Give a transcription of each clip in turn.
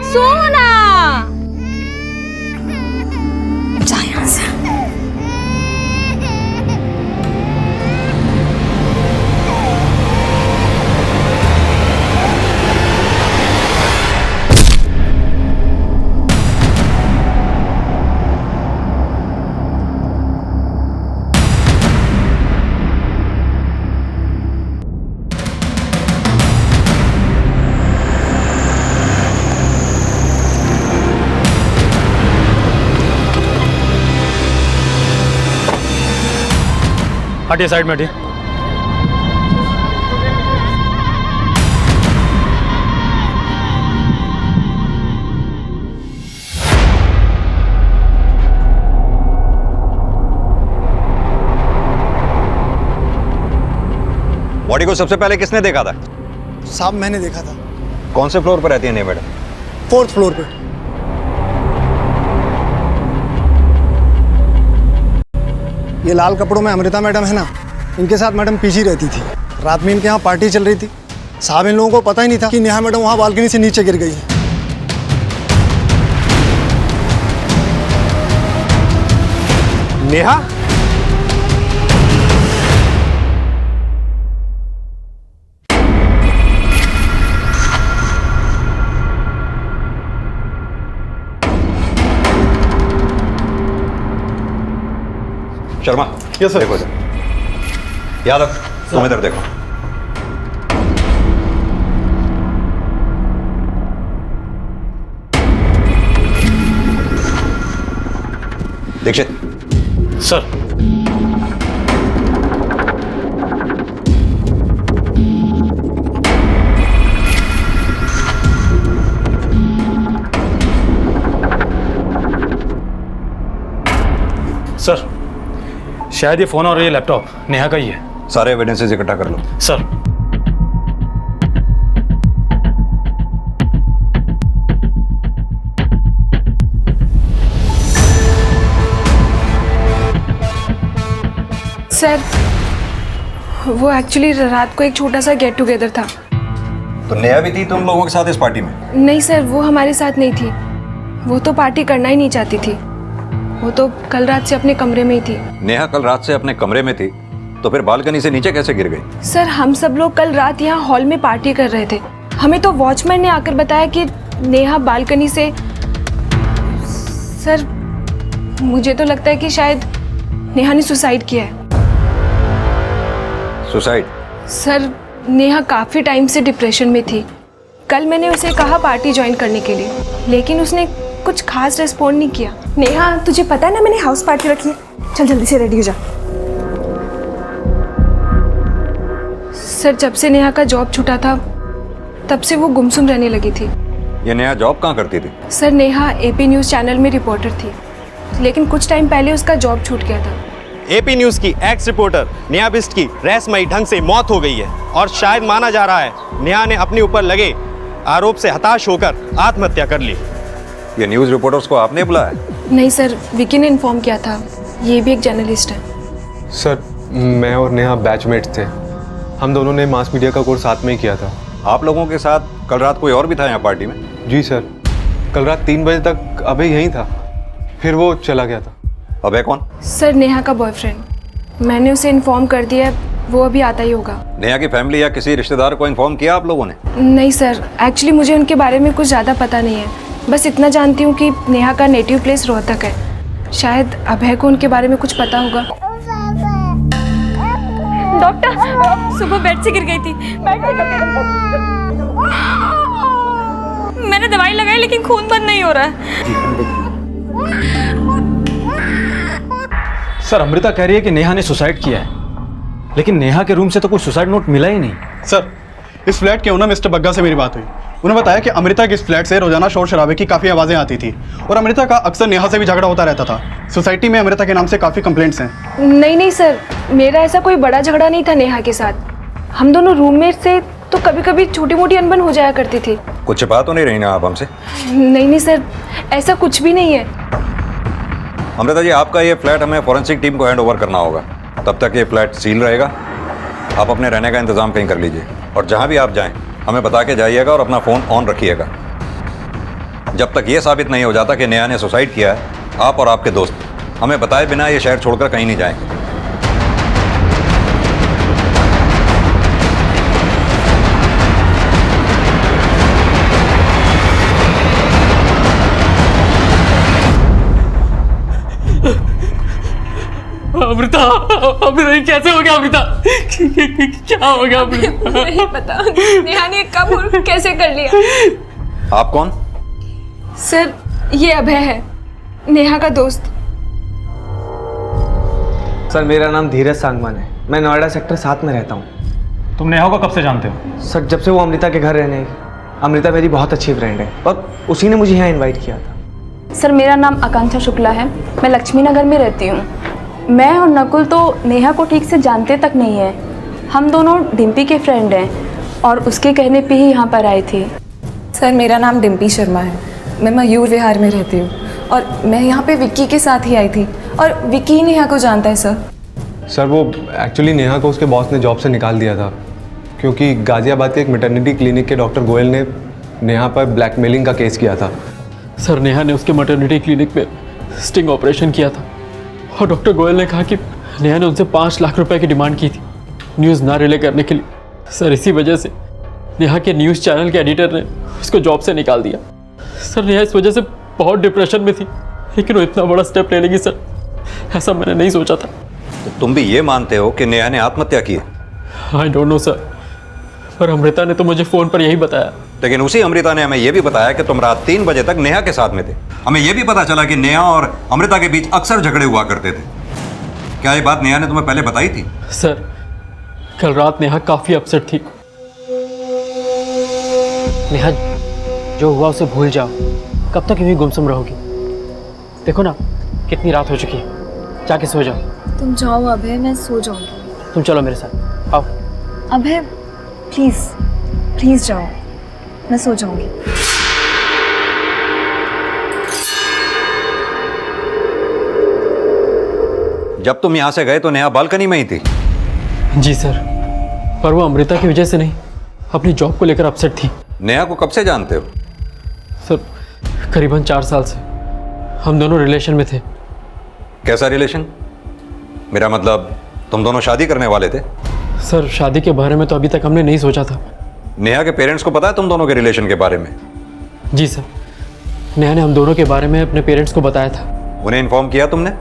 सोना जा यहाँ से। हटिए साइड में हटिए। बॉडी को सबसे पहले किसने देखा था? साहब मैंने देखा था। कौन से फ्लोर पर रहती है नेहा मैडम? 4th फ्लोर पे। ये लाल कपड़ों में अमृता मैडम है ना, इनके साथ मैडम पीछे रहती थी। रात में इनके यहाँ पार्टी चल रही थी। साहब इन लोगों को पता ही नहीं था कि नेहा मैडम वहाँ बालकनी से नीचे गिर गई है। नेहा? Sharma, yes sir. देखो इधर। यादव, तुम इधर देखो। दीक्षित। सर। सर, शायद ये फोन और ये लैपटॉप नेहा का ही है। सारे एविडेंसेस इकट्ठा कर लो। सर। सर, वो एक्चुअली रात को एक छोटा सा गेट टुगेदर था। तो नेहा भी थी तुम लोगों के साथ इस पार्टी में? नहीं सर, वो हमारे साथ नहीं थी। वो तो पार्टी करना ही नहीं चाहती थी। वो तो कल रात से अपने कमरे में ही थी। नेहा कल रात से अपने कमरे में थी, तो फिर बालकनी से नीचे कैसे गिर गई? सर, हम सब लोग कल रात यहाँ हॉल में पार्टी कर रहे थे। हमें तो वॉचमैन ने आकर बताया कि नेहा बालकनी से। सर, मुझे तो लगता है कि शायद नेहा ने सुसाइड किया है। सुसाइड? सर, नेहा काफ़ी टाइम से डिप्रेशन में थी। कल मैंने उसे कहा पार्टी ज्वाइन करने के लिए, लेकिन उसने कुछ खास रिस्पॉन्ड नहीं किया। नेहा, तुझे पता है ना मैंने हाउस पार्टी रखी है। चल जल्दी से रेडी हो जा। सर, जब से नेहा का जॉब छूटा था तब से वो गुमसुम रहने लगी थी। ये नेहा जॉब कहाँ करती थी? Sir, Neha AP news channel में रिपोर्टर थी, लेकिन कुछ टाइम पहले उसका जॉब छूट गया था। एपी न्यूज़ की एक्स रिपोर्टर नेहा बिष्ट की रहस्यमयी ढंग से मौत हो गई है और शायद माना जा रहा है नेहा ने अपने ऊपर लगे आरोप से हताश होकर आत्महत्या कर ली। ये न्यूज़ रिपोर्टर्स को आपने बुलाया? नहीं सर, विकी ने इन्फॉर्म किया था। ये भी एक जर्नलिस्ट है। सर, मैं और नेहा बैचमेट थे। हम दोनों ने मास मीडिया का कोर्स साथ में ही किया था। आप लोगों के साथ कल रात कोई और भी था यहाँ पार्टी में? जी सर, कल रात 3 बजे तक अभय यहीं था, फिर वो चला गया था। अभय कौन? सर, नेहा का बॉयफ्रेंड। मैंने उसे इन्फॉर्म कर दिया, वो अभी आता ही होगा। नेहा की फैमिली या किसी रिश्तेदार को इन्फॉर्म किया आप लोगों ने? नहीं सर, एक्चुअली मुझे उनके बारे में कुछ ज़्यादा पता नहीं है। बस इतना जानती हूँ कि नेहा का नेटिव प्लेस रोहतक है। शायद अभय को उनके बारे में कुछ पता होगा। डॉक्टर, सुबह बेड से गिर गई थी। मैंने दवाई लगाई लेकिन खून बंद नहीं हो रहा है। सर, अमृता कह रही है कि नेहा ने सुसाइड किया है, लेकिन नेहा के रूम से तो कोई सुसाइड नोट मिला ही नहीं। सर, इस फ्लैट के ओनर मिस्टर बग्गा से मेरी बात हुई। उन्होंने बताया कि अमृता के इस फ्लैट से रोजाना शोर शराबे की काफ़ी आवाज़ें आती थी और अमृता का अक्सर नेहा से भी झगड़ा होता रहता था। सोसाइटी में अमृता के नाम से काफ़ी कंप्लेंट्स हैं। नहीं सर, मेरा ऐसा कोई बड़ा झगड़ा नहीं था नेहा के साथ। हम दोनों रूममेट से तो कभी कभी छोटी मोटी अनबन हो जाया करती थी। कुछ छिपा तो नहीं रही ना आप हमसे? नहीं सर, ऐसा कुछ भी नहीं है। अमृता जी, आपका ये फ्लैट हमें फॉरेंसिक टीम को हैंड ओवर करना होगा। तब तक ये फ्लैट सील रहेगा। आप अपने रहने का इंतजाम कहीं कर लीजिए और जहाँ भी आप जाएं हमें बता के जाइएगा और अपना फ़ोन ऑन रखिएगा। जब तक ये साबित नहीं हो जाता कि नेहा ने सुसाइड किया है, आप और आपके दोस्त हमें बताए बिना ये शहर छोड़कर कहीं नहीं जाएंगे। अमृता, अमृता ये कैसे हो गया? अमृता क्या हो गया? अमृता नहीं पता नेहा ने कब और कैसे कर लिया। आप कौन? सर ये अभय है, नेहा का दोस्त। सर मेरा नाम धीरज सांगवान है, मैं नोएडा सेक्टर 7 में रहता हूँ। तुम नेहा को कब से जानते हो? सर जब से वो अमृता के घर रहने आई। अमृता मेरी बहुत अच्छी फ्रेंड है और उसी ने मुझे यहाँ इनवाइट किया था। सर मेरा नाम आकांक्षा शुक्ला है, मैं लक्ष्मी नगर में रहती हूँ। मैं और नकुल तो नेहा को ठीक से जानते तक नहीं है, हम दोनों डिम्पी के फ्रेंड हैं और उसके कहने पे ही यहाँ पर आए थे। सर मेरा नाम डिम्पी शर्मा है, मैं मयूर विहार में रहती हूँ और मैं यहाँ पे विक्की के साथ ही आई थी और विक्की ही नेहा को जानता है सर। सर वो एक्चुअली नेहा को उसके बॉस ने जॉब से निकाल दिया था क्योंकि गाजियाबाद के एक मैटरनिटी क्लिनिक के डॉक्टर गोयल ने नेहा पर ब्लैकमेलिंग का केस किया था। सर नेहा ने उसके मैटरनिटी क्लिनिक में स्टिंग ऑपरेशन किया था और डॉक्टर गोयल ने कहा कि नेहा ने उनसे 5 लाख रुपए की डिमांड की थी न्यूज़ ना रिले करने के लिए। सर इसी वजह से नेहा के न्यूज़ चैनल के एडिटर ने उसको जॉब से निकाल दिया। सर नेहा इस वजह से बहुत डिप्रेशन में थी, लेकिन वो इतना बड़ा स्टेप ले लेगी सर, ऐसा मैंने नहीं सोचा था। तो तुम भी ये मानते हो कि नेहा ने आत्महत्या की है? आई डोंट नो सर, पर अमृता ने तो मुझे फ़ोन पर यही बताया। लेकिन उसी अमृता ने हमें यह भी बताया कि तुम रात 3 बजे तक नेहा के साथ में थे। हमें यह भी पता चला कि नेहा और अमृता के बीच अक्सर झगड़े हुआ करते थे। क्या ये बात नेहा ने तुम्हें पहले बताई थी? सर कल रात नेहा काफ़ी अपसेट थी। नेहा जो हुआ उसे भूल जाओ, कब तक यूँ ही गुमसुम रहोगी? देखो ना कितनी रात हो चुकी है, जाके सो जाओ। तुम जाओ अभय, मैं सो जाऊँगी। तुम चलो मेरे साथ, आओ। अभय प्लीज़ प्लीज़ जाओ, मैं सो जाऊँगी। जब तुम यहां से गए तो नेहा बालकनी में ही थी? जी सर, पर वो अमृता की वजह से नहीं, अपनी जॉब को लेकर अपसेट थी। नेहा को कब से जानते हो? सर करीबन 4 साल से हम दोनों रिलेशन में थे। कैसा रिलेशन? मेरा मतलब तुम दोनों शादी करने वाले थे? सर शादी के बारे में तो अभी तक हमने नहीं सोचा था। नेहा के पेरेंट्स को पता है तुम दोनों के रिलेशन के बारे में? जी सर, नेहा ने हम दोनों के बारे में अपने पेरेंट्स को बताया था। उन्हें इन्फॉर्म किया तुमने?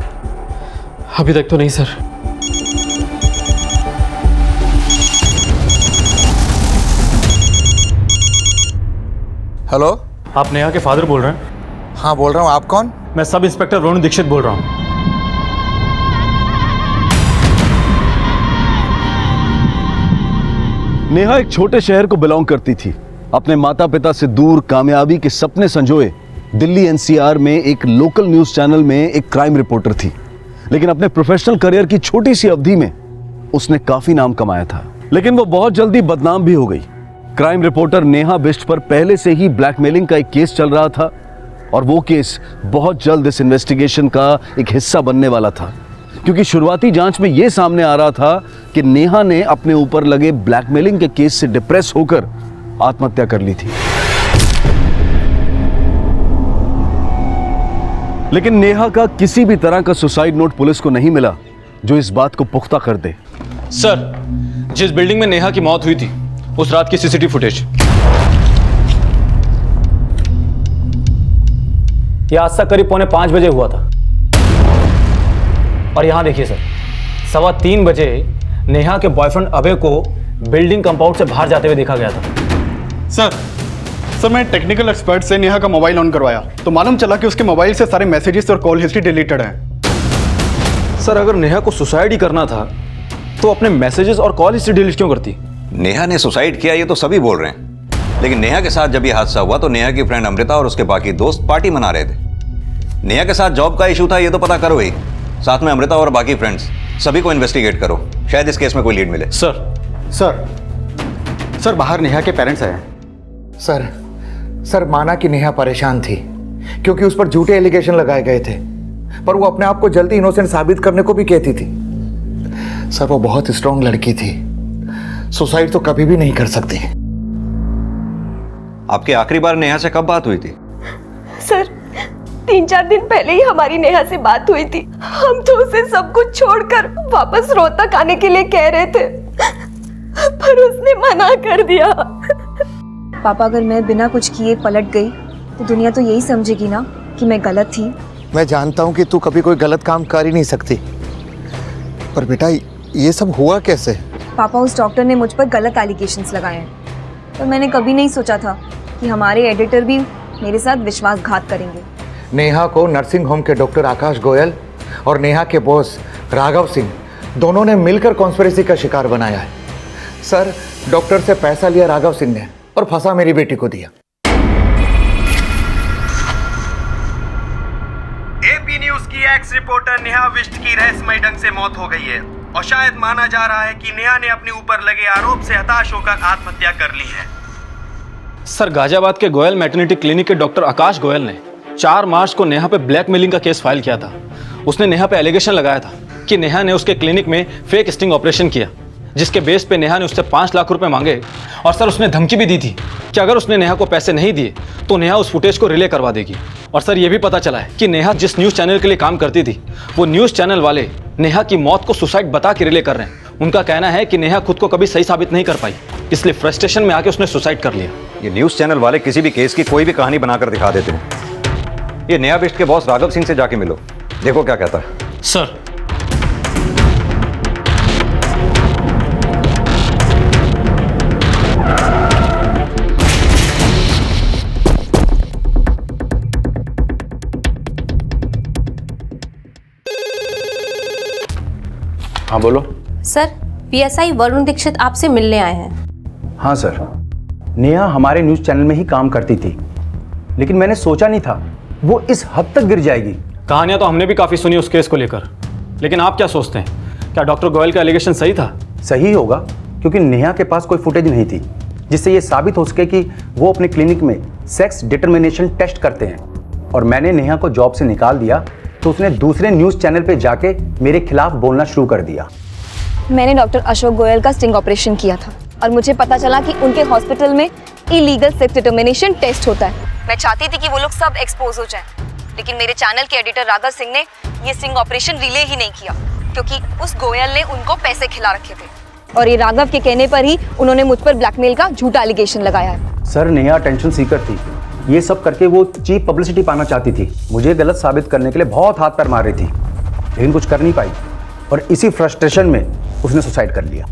अभी तक तो नहीं सर। हेलो, आप नेहा के फादर बोल रहे हैं? हाँ बोल रहा हूँ, आप कौन? मैं सब इंस्पेक्टर वरुण दीक्षित बोल रहा हूँ। नेहा एक छोटे शहर को बिलोंग करती थी। अपने माता पिता से दूर कामयाबी के सपने संजोए दिल्ली एनसीआर में एक लोकल न्यूज चैनल में एक क्राइम रिपोर्टर थी। लेकिन अपने प्रोफेशनल करियर की छोटी सी अवधि में उसने काफी नाम कमाया था, लेकिन वो बहुत जल्दी बदनाम भी हो गई। क्राइम रिपोर्टर नेहा बिष्ट पर पहले से ही ब्लैकमेलिंग का एक केस चल रहा था और वो केस बहुत जल्द इस इन्वेस्टिगेशन का एक हिस्सा बनने वाला था, क्योंकि शुरुआती जांच में यह सामने आ रहा था कि नेहा ने अपने ऊपर लगे ब्लैकमेलिंग के केस से डिप्रेस होकर आत्महत्या कर ली थी। लेकिन नेहा का किसी भी तरह का सुसाइड नोट पुलिस को नहीं मिला जो इस बात को पुख्ता कर दे। सर, जिस बिल्डिंग में नेहा की मौत हुई थी उस रात की सीसीटीवी फुटेज। यह आज तक करीब 4:45 बजे हुआ था। और यहां देखिए सर, 3:15 बजे नेहा के बॉयफ्रेंड अभय को बिल्डिंग कंपाउंड से बाहर जाते हुए देखा गया था। सर मैं टेक्निकल एक्सपर्ट से नेहा का मोबाइल ऑन करवाया तो मालूम चला कि उसके मोबाइल से सारे मैसेजेस और कॉल हिस्ट्री डिलीटेड है। सर अगर नेहा को सुसाइड ही करना था तो अपने मैसेजेस और कॉल हिस्ट्री डिलीट क्यों करती? नेहा ने सुसाइड किया ये तो सभी बोल रहे हैं, लेकिन नेहा के साथ जब ये हादसा हुआ तो नेहा की फ्रेंड अमृता और उसके बाकी दोस्त पार्टी मना रहे थे। नेहा के साथ जॉब का इशू था ये तो पता करो ही, साथ में अमृता और बाकी फ्रेंड्स सभी को इन्वेस्टिगेट करो, शायद इस केस में कोई लीड मिले। सर बाहर नेहा के पेरेंट्स आए। सर माना कि नेहा परेशान थी क्योंकि उस पर झूठे एलिगेशन लगाए गए थे, पर वो अपने आप को जल्दी इनोसेंट साबित करने को भी कहती थी। सर वो बहुत स्ट्रांग लड़की थी, सुसाइड तो कभी भी नहीं कर सकती। आपकी आखिरी बार नेहा से कब बात हुई थी? सर 3-4 दिन पहले ही हमारी नेहा से बात हुई थी। हम तो उसे सब कुछ छोड़कर वापस रोहतक आने के लिए कह रहे थे, पर उसने मना कर दिया। पापा, अगर मैं बिना कुछ किए पलट गई तो दुनिया तो यही समझेगी ना कि मैं गलत थी। मैं जानता हूँ कि तू कभी कोई गलत काम कर ही नहीं सकती, पर बेटा ये सब हुआ कैसे? पापा, उस डॉक्टर ने मुझ पर गलत एलिगेशंस लगाए हैं, पर मैंने कभी नहीं सोचा था कि हमारे एडिटर भी मेरे साथ विश्वासघात करेंगे। नेहा को नर्सिंग होम के डॉक्टर आकाश गोयल और नेहा के बॉस राघव सिंह दोनों ने मिलकर कॉन्स्पिरेसी का शिकार बनाया है। सर, डॉक्टर से पैसा लिया राघव सिंह ने और फंसा मेरी बेटी को दिया। एपी न्यूज की एक्स रिपोर्टर नेहा बिष्ट की रहस्यमय ढंग से मौत हो गई है और शायद माना जा रहा है कि नेहा ने अपने ऊपर लगे आरोप से हताश होकर आत्महत्या कर ली है। सर, गाजियाबाद के गोयल मैटरनिटी क्लिनिक के डॉक्टर आकाश गोयल ने 4 मार्च को नेहा पे ब्लैकमेलिंग का केस फाइल किया था। उसने नेहा पे एलिगेशन लगाया था कि नेहा ने उसके क्लिनिक में फेक स्टिंग ऑपरेशन किया, जिसके बेस पे नेहा ने उससे 5 लाख रुपए मांगे और सर उसने धमकी भी दी थी कि अगर उसने नेहा को पैसे नहीं दिए तो नेहा उस फुटेज को रिले करवा देगी। और सर ये भी पता चला है कि नेहा जिस न्यूज़ चैनल के लिए काम करती थी वो न्यूज़ चैनल वाले नेहा की मौत को सुसाइड बता के रिले कर रहे हैं। उनका कहना है कि नेहा खुद को कभी सही साबित नहीं कर पाई, इसलिए फ्रस्ट्रेशन में आके उसने सुसाइड कर लिया। ये न्यूज़ चैनल वाले किसी भी केस की कोई भी कहानी बनाकर दिखा देते हैं। ये नेहा बिष्ट के बॉस राघव सिंह से जाके मिलो, देखो क्या कहता है। सर, हाँ बोलो। सर, पीएसआई वरुण दीक्षित आपसे मिलने आए हैं। हाँ सर, नेहा हमारे न्यूज़ चैनल में ही काम करती थी, लेकिन मैंने सोचा नहीं था वो इस हद तक गिर जाएगी। कहानियां तो हमने भी काफ़ी सुनी उस केस को लेकर, लेकिन आप क्या सोचते हैं, क्या डॉक्टर गोयल का एलिगेशन सही था? सही होगा, क्योंकि नेहा के पास कोई फुटेज नहीं थी जिससे ये साबित हो सके कि वो अपने क्लिनिक में सेक्स डिटर्मिनेशन टेस्ट करते हैं। और मैंने नेहा को जॉब से निकाल दिया तो उसने दूसरे न्यूज़ चैनल पे जाके मेरे खिलाफ बोलना शुरू कर दिया। मैंने डॉक्टर अशोक गोयल का स्टिंग ऑपरेशन किया था और मुझे पता चला कि उनके हॉस्पिटल में इलीगल सेक्स डिटर्मिनेशन टेस्ट होता है। मैं चाहती थी कि वो लोग सब एक्सपोज हो जाएं, लेकिन मेरे चैनल के एडिटर राघव सिंह ने ये स्टिंग ऑपरेशन रिले ही नहीं किया, क्योंकि उस गोयल ने उनको पैसे खिला रखे थे और ये राघव के कहने पर ही उन्होंने मुझ पर ब्लैकमेल का झूठा एलिगेशन लगाया है। सर, नेहा टेंशन सीकर थी, ये सब करके वो चीप पब्लिसिटी पाना चाहती थी। मुझे गलत साबित करने के लिए बहुत हाथ पैर मार रही थी, लेकिन कुछ कर नहीं पाई और इसी फ्रस्ट्रेशन में उसने सुसाइड कर लिया।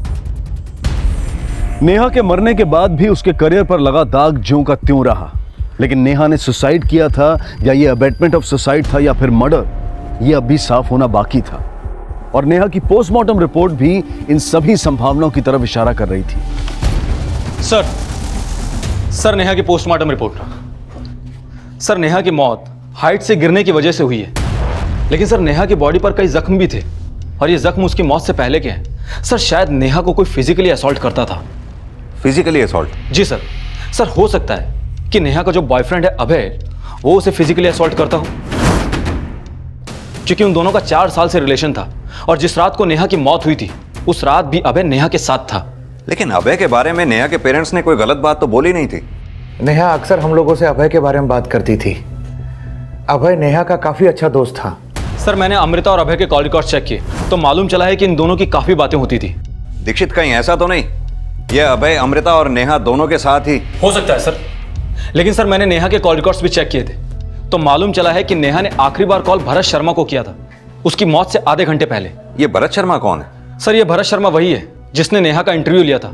नेहा के मरने के बाद भी उसके करियर पर लगा दाग ज्यों का त्यों रहा, लेकिन नेहा ने सुसाइड किया था या ये अबेटमेंट ऑफ सुसाइड था या फिर मर्डर, ये अब भी साफ होना बाकी था। और नेहा की पोस्टमार्टम रिपोर्ट भी इन सभी संभावनाओं की तरफ इशारा कर रही थी। सर, नेहा की पोस्टमार्टम रिपोर्ट। सर, नेहा की मौत हाइट से गिरने की वजह से हुई है, लेकिन सर नेहा की बॉडी पर कई जख्म भी थे और ये जख्म उसकी मौत से पहले के हैं। सर, शायद नेहा को कोई फिजिकली असॉल्ट करता था। Physically assault? जी सर। सर, हो सकता है कि नेहा का जो बॉयफ्रेंड है अभय, वो उसे फिजिकली असॉल्ट करता हो, क्योंकि उन दोनों का 4 साल से रिलेशन था और जिस रात को नेहा की मौत हुई थी उस रात भी अभय नेहा के साथ था। लेकिन अभय के बारे में नेहा के पेरेंट्स ने कोई गलत बात तो बोली नहीं थी। नेहा अक्सर हम लोगों से अभय के बारे में बात करती थी। अभय नेहा का काफी अच्छा दोस्त था। सर, मैंने अमृता और अभय के कॉल रिकॉर्ड चेक किए तो मालूम चला है कि इन दोनों की काफी बातें होती थी। दीक्षित, कहीं ऐसा तो नहीं यह अभय, अमृता और नेहा दोनों के साथ ही? हो सकता है सर, लेकिन सर मैंने नेहा के कॉल रिकॉर्ड्स भी चेक किए थे तो मालूम चला है कि नेहा ने आखिरी बार कॉल भरत शर्मा को किया था उसकी मौत से आधे घंटे पहले। ये भरत शर्मा कौन है? सर, ये भरत शर्मा वही है जिसने नेहा का इंटरव्यू लिया था,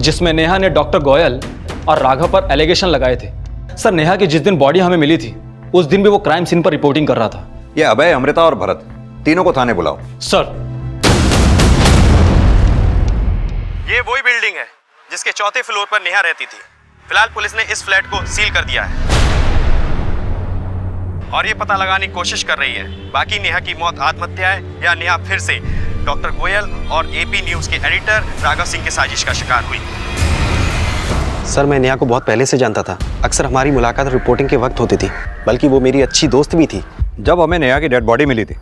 जिसमें नेहा ने डॉक्टर गोयल और राघव पर एलिगेशन लगाए थे। सर, नेहा की जिस दिन बॉडी हमें मिली थी उस दिन भी वो क्राइम सीन पर रिपोर्टिंग कर रहा था। ये अभय, अमृता और भरत तीनों को थाने बुलाओ। सर, ये वही बिल्डिंग है जिसके 4थे फ्लोर पर नेहा रहती थी। फिलहाल पुलिस ने इस फ्लैट को सील कर दिया है और ये पता लगाने की कोशिश कर रही है बाकी नेहा की मौत आत्महत्या है या नेहा फिर से डॉक्टर गोयल और एपी न्यूज के एडिटर राघव सिंह की साजिश का शिकार हुई। सर, मैं नेहा को बहुत पहले से जानता था। अक्सर हमारी मुलाकात रिपोर्टिंग के वक्त होती थी, बल्कि वो मेरी अच्छी दोस्त भी थी। जब हमें नेहा की डेड बॉडी मिली थी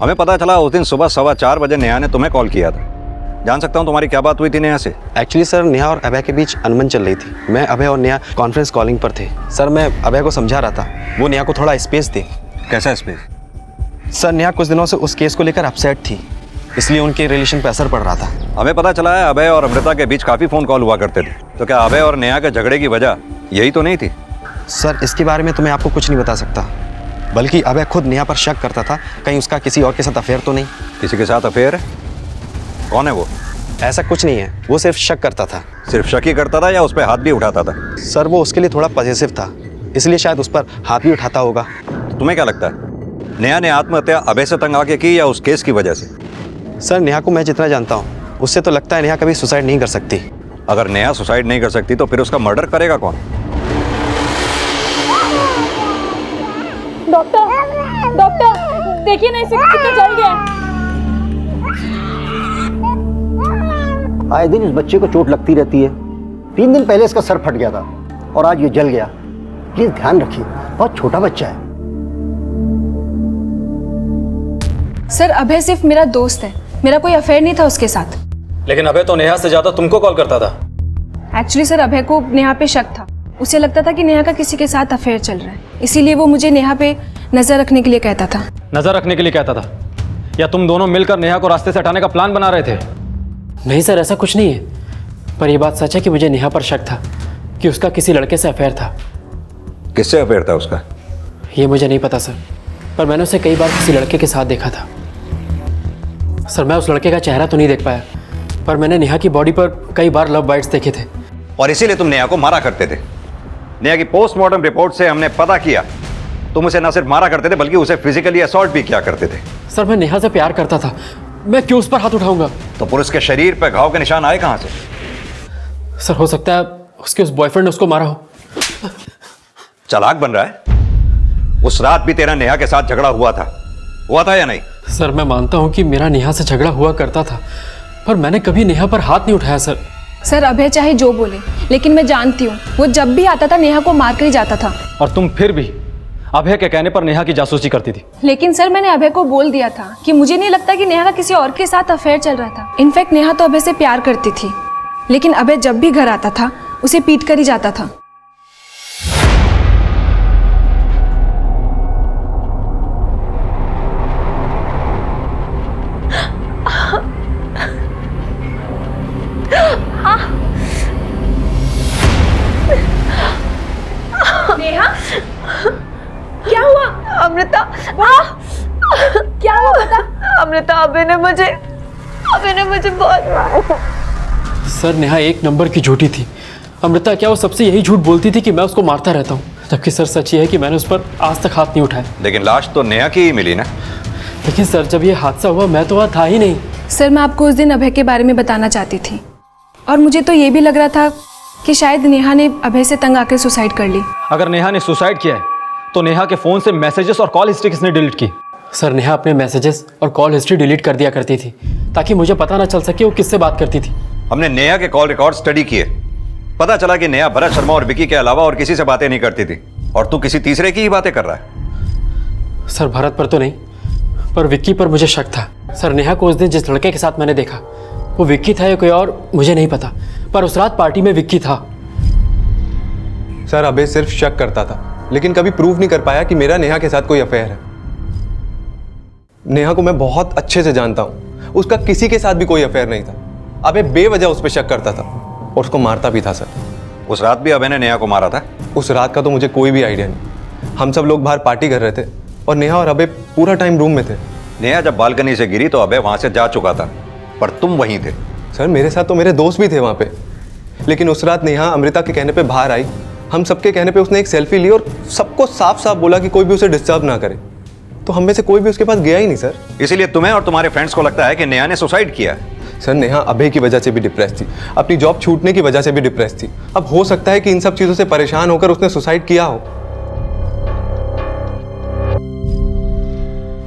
हमें पता चला उस दिन सुबह 4:15 बजे नेहा ने तुम्हें कॉल किया था। जान सकता हूँ तुम्हारी क्या बात हुई थी नेहा से? एक्चुअली सर, नेहा और अभय के बीच अनबन चल रही थी। मैं, अभय और नेहा कॉन्फ्रेंस कॉलिंग पर थे। सर, मैं अभय को समझा रहा था वो नेहा को थोड़ा स्पेस दे। कैसा स्पेस? सर, नेहा कुछ दिनों से उस केस को लेकर अपसेट थी, इसलिए उनके रिलेशन पर असर पड़ रहा था। हमें पता चला है अभय और अमृता के बीच काफ़ी फ़ोन कॉल हुआ करते थे, तो क्या अभय और नेहा के झगड़े की वजह यही तो नहीं थी? सर, इसके बारे में तो मैं आपको कुछ नहीं बता सकता, बल्कि अभय खुद नेहा पर शक करता था कहीं उसका किसी और के साथ अफेयर तो नहीं। किसी के साथ अफेयर है? कौन है वो? ऐसा कुछ नहीं है, वो सिर्फ शक करता था। सिर्फ शक ही करता था या उस पर हाथ भी उठाता था? सर, वो उसके लिए थोड़ा पॉजिटिव था, इसलिए शायद उस पर हाथ भी उठाता होगा। तो तुम्हें क्या लगता है, नेहा ने आत्महत्या अभय से तंग आके की या उस केस की वजह से? सर, नेहा को मैं जितना जानता हूँ उससे तो लगता है नेहा कभी सुसाइड नहीं कर सकती। अगर नेहा सुसाइड नहीं कर सकती तो फिर उसका मर्डर करेगा कौन? डॉक्टर देखिए ना, इसे कितना जल गया। आए दिन इस बच्चे को चोट लगती रहती है। 3 दिन पहले इसका सर फट गया था और आज ये जल गया। प्लीज ध्यान रखिए, बहुत छोटा बच्चा है। सर, अभय सिर्फ मेरा दोस्त है, मेरा कोई अफेयर नहीं था उसके साथ। लेकिन अभय तो नेहा से ज्यादा तुमको कॉल करता था। एक्चुअली सर, अभय को नेहा पे शक था। उसे लगता था कि नेहा का किसी के साथ अफेयर चल रहा है, इसीलिए वो मुझे नेहा पे नजर रखने के लिए कहता था। नजर रखने के लिए कहता था या तुम दोनों मिलकर नेहा को रास्ते से हटाने का प्लान बना रहे थे? नहीं सर, ऐसा कुछ नहीं है, पर यह बात सच है कि मुझे नेहा पर शक था कि उसका किसी लड़के से अफेयर था। किससे अफेयर था उसका? ये मुझे नहीं पता सर, पर मैंने उसे कई बार किसी लड़के के साथ देखा था। सर, मैं उस लड़के का चेहरा तो नहीं देख पाया, पर मैंने नेहा की बॉडी पर कई बार लव बाइट्स देखे थे। और इसीलिए तुम नेहा को मारा करते थे। नेहा की पोस्टमार्टम रिपोर्ट से हमने पता किया तुम उसे न सिर्फ मारा करते थे बल्कि उसे फिजिकली असॉल्ट भी किया करते थे। सर, मैं नेहा से प्यार करता था, मैं क्यों उस पर हाथ उठाऊंगा? तो पुरुष के शरीर पर घाव के निशान आए कहां से? सर, हो सकता है उसके उस बॉयफ्रेंड ने उसको मारा हो। चालाक बन रहा है। उस रात भी तेरा नेहा के साथ झगड़ा हुआ था या नहीं? सर, मैं मानता हूं कि मेरा नेहा से झगड़ा हुआ करता था, पर मैंने कभी नेहा पर हाथ नहीं उठाया सर। सर, अभय चाहे जो बोले, लेकिन मैं जानती हूँ वो जब भी आता था नेहा को मार कर ही जाता था। और तुम फिर भी अभय के कहने पर नेहा की जासूसी करती थी। लेकिन सर, मैंने अभय को बोल दिया था कि मुझे नहीं लगता कि नेहा का किसी और के साथ अफेयर चल रहा था। इनफैक्ट नेहा तो अभय से प्यार करती थी, लेकिन अभय जब भी घर आता था उसे पीट कर ही जाता था। नेहा, क्या हुआ? अमृता, क्या हुआ बता? अमृता, अभय ने मुझे बहुत मारा। सर, नेहा एक नंबर की झूठी थी। अमृता क्या वो सबसे यही झूठ बोलती थी कि मैं उसको मारता रहता हूँ, जबकि सर सच ये है कि मैंने उस पर आज तक हाथ नहीं उठाया। लेकिन लाश तो नेहा की ही मिली ना? लेकिन सर, जब ये हादसा हुआ मैं तो वहाँ था ही नहीं। सर, मैं आपको उस दिन अभय के बारे में बताना चाहती थी, और मुझे तो ये भी लग रहा था कि शायद नेहा ने अभय से तंग आकर सुसाइड कर ली। अगर नेहा ने सुसाइड किया है तो नेहा के फोन से मैसेजेस और कॉल हिस्ट्री किसने डिलीट की? सर, नेहा अपने मैसेजेस और कॉल हिस्ट्री डिलीट कर दिया करती थी ताकि मुझे पता ना चल सके वो किससे बात करती थी। हमने नेहा के कॉल रिकॉर्ड स्टडी किए, पता चला कि नेहा भरत शर्मा और विकी के अलावा और किसी से बातें नहीं करती थी, और तू किसी तीसरे की ही बातें कर रहा है। सर, भरत पर तो नहीं, पर विक्की पर मुझे शक था। सर, नेहा को उस दिन जिस लड़के के साथ मैंने देखा वो विक्की था या कोई और मुझे नहीं पता, पर उस रात पार्टी में विक्की था। सर, अभय सिर्फ शक करता था, लेकिन कभी प्रूव नहीं कर पाया कि मेरा नेहा के साथ कोई अफेयर है। नेहा को मैं बहुत अच्छे से जानता हूँ, उसका किसी के साथ भी कोई अफेयर नहीं था। अभय बेवजह उस पर शक करता था और उसको मारता भी था। सर, उस रात भी अभय ने नेहा को मारा था? उस रात का तो मुझे कोई भी आइडिया नहीं। हम सब लोग बाहर पार्टी कर रहे थे और नेहा और अभय पूरा टाइम रूम में थे। नेहा जब बालकनी से गिरी तो अभय वहां से जा चुका था, पर तुम वहीं थे। सर, मेरे साथ तो मेरे दोस्त भी थे वहाँ पे, लेकिन उस रात नेहा अमृता के कहने पे बाहर आई। हम सबके कहने पे उसने एक सेल्फी ली और सबको साफ साफ बोला कि कोई भी उसे डिस्टर्ब ना करे, तो हम में से कोई भी उसके पास गया ही नहीं। सर, इसीलिए तुम्हें और तुम्हारे फ्रेंड्स को लगता है कि नेहा ने सुसाइड किया? सर, नेहा अभय की वजह से भी डिप्रेस थी, अपनी जॉब छूटने की वजह से भी डिप्रेस थी। अब हो सकता है कि इन सब चीजों से परेशान होकर उसने सुसाइड किया हो।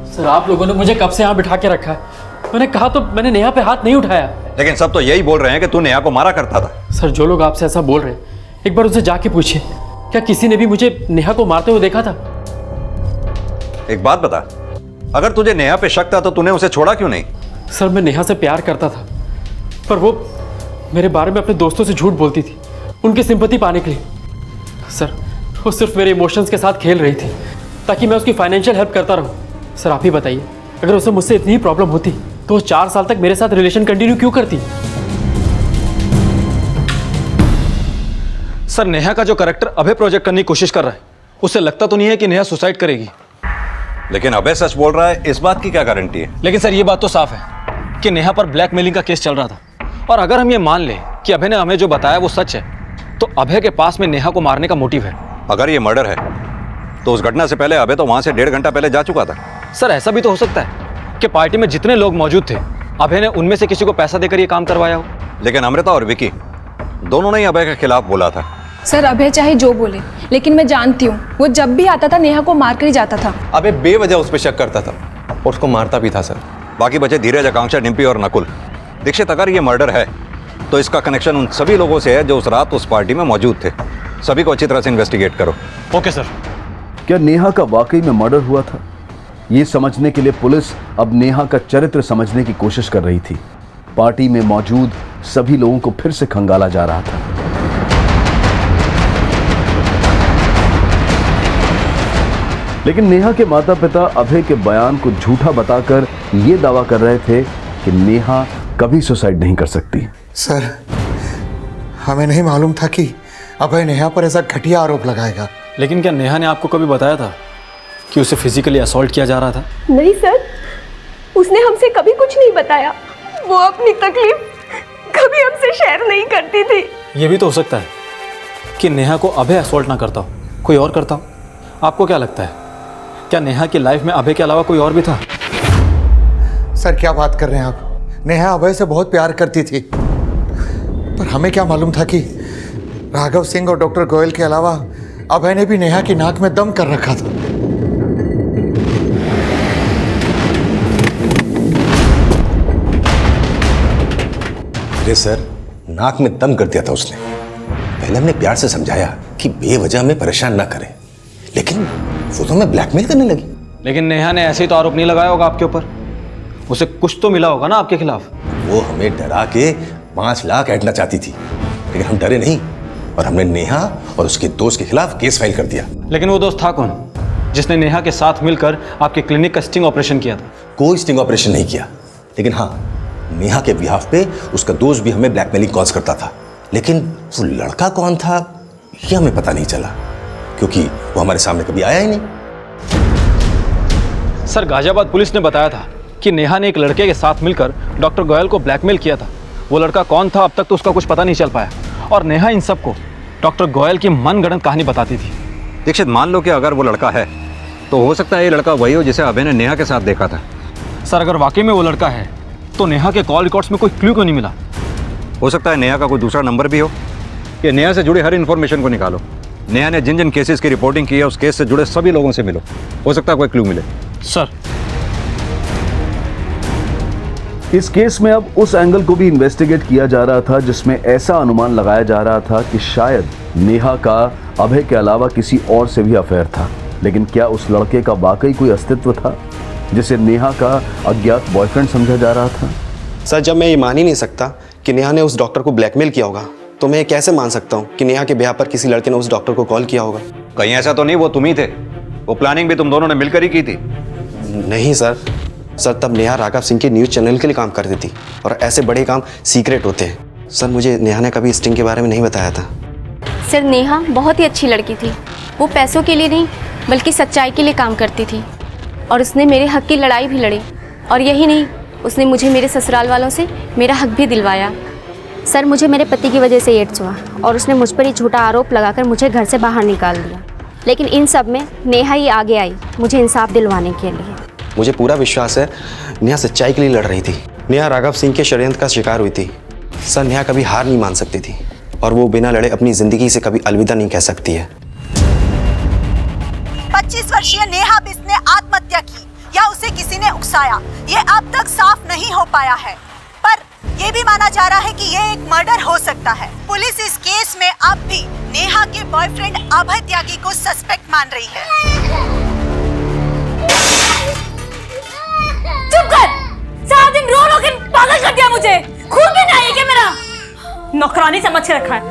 सर, आप लोगों ने मुझे कब से यहाँ बिठा के रखा है? मैंने कहा तो मैंने नेहा पे हाथ नहीं उठाया। लेकिन सब तो यही बोल रहे हैं कि तू नेहा को मारा करता था। सर, जो लोग आपसे ऐसा बोल रहे हैं एक बार उसे जाके पूछिए, क्या किसी ने भी मुझे नेहा को मारते हुए देखा था? एक बात बता, अगर तुझे नेहा पे शक था तो तूने उसे छोड़ा क्यों नहीं? सर, मैं नेहा से प्यार करता था, पर वो मेरे बारे में अपने दोस्तों से झूठ बोलती थी उनकी सिंपैथी पाने के लिए। सर वो सिर्फ मेरे इमोशंस के साथ खेल रही थी ताकि मैं उसकी फाइनेंशियल हेल्प करता रहूं। सर आप ही बताइए, अगर उसे मुझसे इतनी ही प्रॉब्लम होती तो वो 4 साल तक मेरे साथ रिलेशन कंटिन्यू क्यों करती? सर नेहा का जो कैरेक्टर अभय प्रोजेक्ट करने की कोशिश कर रहा है, उसे लगता तो नहीं है कि नेहा सुसाइड करेगी। लेकिन अभय सच बोल रहा है, इस बात की क्या गारंटी है? लेकिन सर ये बात तो साफ है कि नेहा पर ब्लैकमेलिंग का केस चल रहा था, और अगर हम ये मान लें कि अभय ने हमें जो बताया वो सच है, तो अभय के पास में नेहा को मारने का मोटिव है। अगर ये मर्डर है तो उस घटना से पहले अभय तो वहां से 1.5 घंटा पहले जा चुका था। सर ऐसा भी तो हो सकता है कि पार्टी में जितने लोग मौजूद थे, अभय ने उनमें से किसी को पैसा देकर ये काम करवाया हो। लेकिन अमृता और विकी दोनों ने ही अभय के खिलाफ बोला था। सर अभय चाहे जो बोले, लेकिन मैं जानती हूँ वो जब भी आता था नेहा को मार कर ही जाता था। अबे बेवजह उस पर शक करता था और उसको मारता भी था सर। बाकी बचे धीरज, आकांक्षा, डिम्पी और नकुल। दीक्षित, अगर ये मर्डर है तो इसका कनेक्शन उन सभी लोगों से है जो उस रात उस पार्टी में मौजूद थे। सभी को अच्छी तरह से इन्वेस्टिगेट करो। Okay sir. क्या नेहा का वाकई में मर्डर हुआ था? ये समझने के लिए पुलिस अब नेहा का चरित्र समझने की कोशिश कर रही थी। पार्टी में मौजूद सभी लोगों को फिर से खंगाला जा रहा था। लेकिन नेहा के माता पिता अभय के बयान को झूठा बताकर यह दावा कर रहे थे कि नेहा कभी सुसाइड नहीं कर सकती। सर, हमें नहीं मालूम था कि अभय नेहा पर ऐसा घटिया आरोप लगाएगा। लेकिन क्या नेहा ने आपको कभी बताया था कि उसे फिजिकली असॉल्ट किया जा रहा था? नहीं सर, उसने हमसे कभी कुछ नहीं बताया। वो अपनी तकलीफ कभी हमसे शेयर नहीं करती थी। यह भी तो हो सकता है कि नेहा को अभय असॉल्ट ना करता हो, कोई और करता हो। आपको क्या लगता है, क्या नेहा की लाइफ में अभय के अलावा कोई और भी था? सर क्या बात कर रहे हैं आप? नेहा अभय से बहुत प्यार करती थी, पर हमें क्या मालूम था कि राघव सिंह और डॉक्टर गोयल के अलावा अभय ने भी नेहा की नाक में दम कर रखा था। अरे सर, नाक में दम कर दिया था उसने। पहले हमने प्यार से समझाया कि बेवजह हमें परेशान ना करे, लेकिन वो तो हमें ब्लैकमेल करने लगी। लेकिन नेहा ने ऐसे ही तो आरोप नहीं लगाया होगा आपके ऊपर। उसे कुछ तो मिला होगा ना आपके खिलाफ। वो हमें डरा के 5 लाख ऐंठना चाहती थी, लेकिन हम डरे नहीं और हमने नेहा और उसके दोस्त के खिलाफ केस फाइल कर दिया। लेकिन वो दोस्त था कौन जिसने नेहा के साथ मिलकर आपके क्लिनिक का स्टिंग ऑपरेशन किया था? कोई स्टिंग ऑपरेशन नहीं किया, लेकिन हाँ, नेहा के बिहाफ पे उसका दोस्त भी हमें ब्लैकमेलिंग कॉज करता था। लेकिन वो लड़का कौन था ये हमें पता नहीं चला, क्योंकि वो हमारे सामने कभी आया ही नहीं। सर गाजियाबाद पुलिस ने बताया था कि नेहा ने एक लड़के के साथ मिलकर डॉक्टर गोयल को ब्लैकमेल किया था। वो लड़का कौन था अब तक तो उसका कुछ पता नहीं चल पाया, और नेहा इन सबको डॉक्टर गोयल की मनगढ़ंत कहानी बताती थी। दीक्षित, मान लो कि अगर वो लड़का है तो हो सकता है ये लड़का वही हो जिसे अभय ने नेहा के साथ देखा था। सर अगर वाकई में वो लड़का है तो नेहा के कॉल रिकॉर्ड्स में कोई क्लू क्यों नहीं मिला? हो सकता है नेहा का कोई दूसरा नंबर भी हो। कि नेहा से जुड़ी हर इन्फॉर्मेशन को निकालो। नेहा ने जिन जिन केसेस की रिपोर्टिंग की है उस केस से जुड़े सभी लोगों से मिलो, हो सकता है कोई क्लू मिले। सर इस केस में अब उस एंगल को भी इन्वेस्टिगेट किया जा रहा था जिसमें ऐसा अनुमान लगाया जा रहा था कि शायद नेहा का अभय के अलावा किसी और से भी अफेयर था। लेकिन क्या उस लड़के का वाकई कोई अस्तित्व था जिसे नेहा का अज्ञात बॉयफ्रेंड समझा जा रहा था? सर जब मैं ये मान ही नहीं सकता कि नेहा ने उस डॉक्टर को ब्लैकमेल किया होगा, तो मैं ये कैसे मान सकता हूँ कि नेहा के ब्याह पर किसी लड़के ने उस डॉक्टर को कॉल किया होगा? कहीं ऐसा तो नहीं वो तुम ही थे? वो प्लानिंग भी तुम दोनों ने मिलकर ही की थी। नहीं सर, तब नेहा राघव सिंह के न्यूज़ चैनल के लिए काम करती थी और ऐसे बड़े काम सीक्रेट होते हैं। सर मुझे नेहा ने कभी स्टिंग के बारे में नहीं बताया था। सर नेहा बहुत ही अच्छी लड़की थी। वो पैसों के लिए नहीं बल्कि सच्चाई के लिए काम करती थी, और उसने मेरे हक की लड़ाई भी लड़ी। और यही नहीं, उसने मुझे मेरे ससुराल वालों से मेरा हक भी दिलवाया। सर मुझे मेरे पति की वजह से एड्स हुआ और उसने मुझ पर ही झूठा आरोप लगाकर मुझे घर से बाहर निकाल दिया। लेकिन इन सब में नेहा ही आगे आई मुझे इंसाफ दिलवाने के लिए। मुझे पूरा विश्वास है नेहा सच्चाई के लिए लड़ रही थी। नेहा राघव सिंह के षड्यंत्र का शिकार हुई थी। सर नेहा कभी हार नहीं मान सकती थी, और वो बिना लड़े अपनी जिंदगी से कभी अलविदा नहीं कह सकती है। 25 वर्षीय नेहा बिष्ट ने आत्महत्या की या उसे किसी ने उकसाया, ये अब तक साफ नहीं हो पाया है। पर ये भी माना जा रहा है कि ये एक मर्डर हो सकता है। पुलिस इस केस में अब भी नेहा के बॉयफ्रेंड अभय त्यागी को सस्पेक्ट मान रही है। चुप कर! सारा दिन रो रो के पागल कर दिया मुझे। खून भी नहीं है कि नौकरानी समझ के रखा है।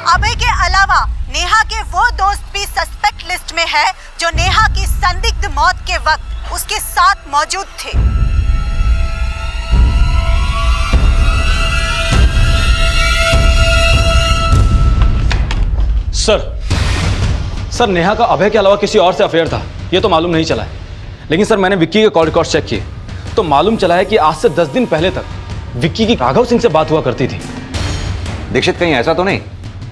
अभय के अलावा नेहा के वो दोस्त भी सस्पेक्ट लिस्ट में है जो नेहा की संदिग्ध मौत के वक्त उसके साथ मौजूद थे। सर नेहा का अभय के अलावा किसी और से अफेयर था ये तो मालूम नहीं चला है, लेकिन सर मैंने विक्की के कॉल रिकॉर्ड चेक किए तो मालूम चला है कि आज से 10 दिन पहले तक विक्की की राघव सिंह से बात हुआ करती थी। दीक्षित, कहीं ऐसा तो नहीं